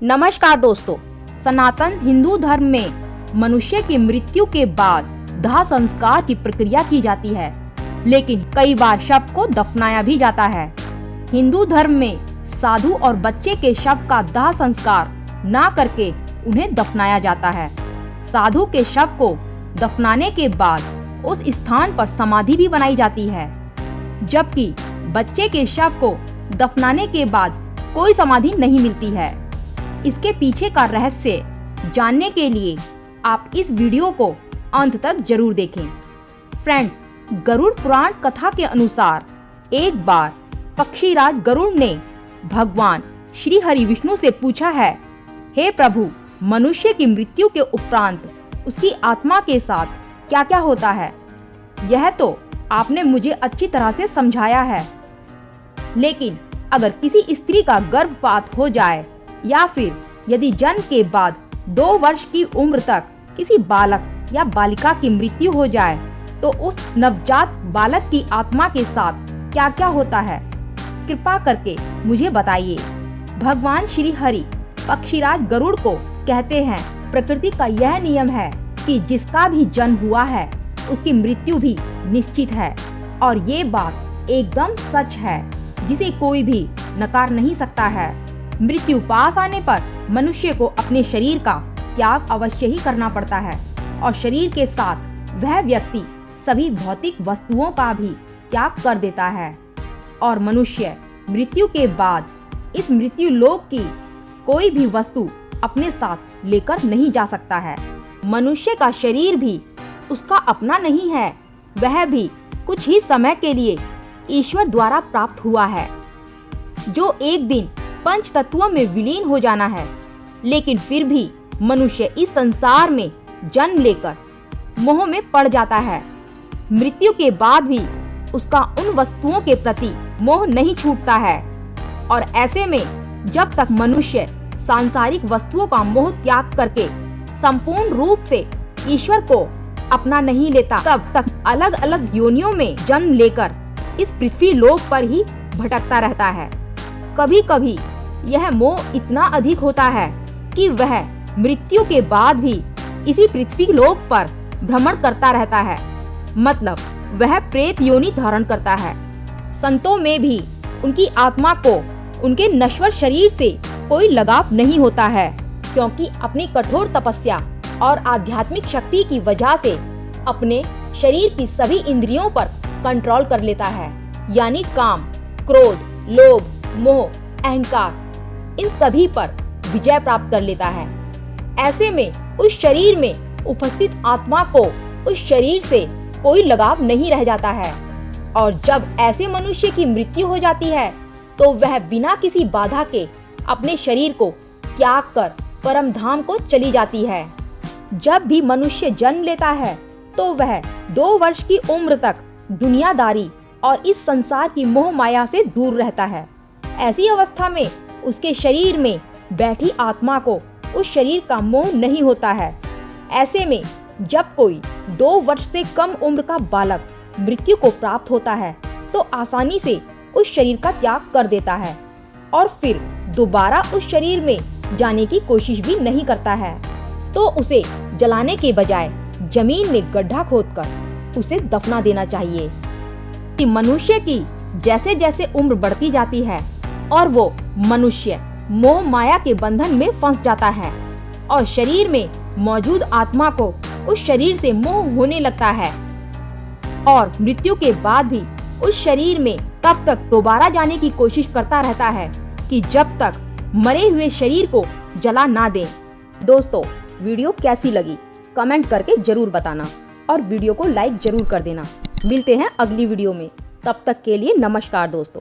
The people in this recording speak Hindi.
नमस्कार दोस्तों, सनातन हिंदू धर्म में मनुष्य की मृत्यु के बाद दाह संस्कार की प्रक्रिया की जाती है, लेकिन कई बार शव को दफनाया भी जाता है। हिंदू धर्म में साधु और बच्चे के शव का दाह संस्कार ना करके उन्हें दफनाया जाता है। साधु के शव को दफनाने के बाद उस स्थान पर समाधि भी बनाई जाती है, जबकि बच्चे के शव को दफनाने के बाद कोई समाधि नहीं मिलती है। इसके पीछे का रहस्य जानने के लिए आप इस वीडियो को अंत तक जरूर देखें। फ्रेंड्स, गरुड़ पुराण कथा के अनुसार एक बार पक्षीराज गरुड़ ने भगवान श्री हरि विष्णु से पूछा है, हे प्रभु, मनुष्य की मृत्यु के उपरांत उसकी आत्मा के साथ क्या क्या होता है? यह तो आपने मुझे अच्छी तरह से समझाया है, लेकिन अगर किसी स्त्री का गर्भपात हो जाए या फिर यदि जन्म के बाद 2 वर्ष की उम्र तक किसी बालक या बालिका की मृत्यु हो जाए तो उस नवजात बालक की आत्मा के साथ क्या क्या होता है? कृपा करके मुझे बताइए। भगवान श्री हरि पक्षीराज गरुड़ को कहते हैं, प्रकृति का यह नियम है कि जिसका भी जन्म हुआ है उसकी मृत्यु भी निश्चित है, और ये बात एकदम सच है जिसे कोई भी नकार नहीं सकता है। मृत्यु पास आने पर मनुष्य को अपने शरीर का त्याग अवश्य ही करना पड़ता है, और शरीर के साथ वह व्यक्ति सभी भौतिक वस्तुओं का भी त्याग कर देता है, और मनुष्य मृत्यु के बाद इस मृत्यु लोक की कोई भी वस्तु अपने साथ लेकर नहीं जा सकता है। मनुष्य का शरीर भी उसका अपना नहीं है, वह भी कुछ ही समय के लिए ईश्वर द्वारा प्राप्त हुआ है, जो एक दिन पंच तत्वों में विलीन हो जाना है। लेकिन फिर भी मनुष्य इस संसार में जन्म लेकर मोह में पड़ जाता है। मृत्यु के बाद भी उसका उन वस्तुओं के प्रति मोह नहीं छूटता है, और ऐसे में जब तक मनुष्य सांसारिक वस्तुओं का मोह त्याग करके संपूर्ण रूप से ईश्वर को अपना नहीं लेता, तब तक अलग अलग योनियों में जन्म लेकर इस पृथ्वी लोक पर ही भटकता रहता है। कभी कभी यह मोह इतना अधिक होता है कि वह मृत्यु के बाद भी इसी पृथ्वी लोक पर भ्रमण करता रहता है, मतलब वह प्रेत योनि धारण करता है। संतों में भी उनकी आत्मा को उनके नश्वर शरीर से कोई लगाव नहीं होता है, क्योंकि अपनी कठोर तपस्या और आध्यात्मिक शक्ति की वजह से अपने शरीर की सभी इंद्रियों पर कंट्रोल कर लेता है, यानी काम, क्रोध, लोभ, मोह, अहंकार, इन सभी पर विजय प्राप्त कर लेता है। ऐसे में उस शरीर में उपस्थित आत्मा को उस शरीर से कोई लगाव नहीं रह जाता है, और जब ऐसे मनुष्य की मृत्यु हो जाती है तो वह बिना किसी बाधा के अपने शरीर को त्याग कर परम धाम को चली जाती है। जब भी मनुष्य जन्म लेता है तो वह 2 वर्ष की उम्र तक दुनियादारी और इस संसार की मोह माया से दूर रहता है। ऐसी अवस्था में उसके शरीर में बैठी आत्मा को उस शरीर का मोह नहीं होता है। ऐसे में जब कोई 2 वर्ष से कम उम्र का बालक मृत्यु को प्राप्त होता है तो आसानी से उस शरीर का त्याग कर देता है, और फिर दोबारा उस शरीर में जाने की कोशिश भी नहीं करता है, तो उसे जलाने के बजाय जमीन में गड्ढा खोदकर उसे दफना देना चाहिए। कि मनुष्य की जैसे जैसे उम्र बढ़ती जाती है और वो मनुष्य मोह माया के बंधन में फंस जाता है, और शरीर में मौजूद आत्मा को उस शरीर से मोह होने लगता है, और मृत्यु के बाद भी उस शरीर में तब तक दोबारा जाने की कोशिश करता रहता है कि जब तक मरे हुए शरीर को जला ना दे। दोस्तों, वीडियो कैसी लगी कमेंट करके जरूर बताना, और वीडियो को लाइक जरूर कर देना। मिलते हैं अगली वीडियो में, तब तक के लिए नमस्कार दोस्तों।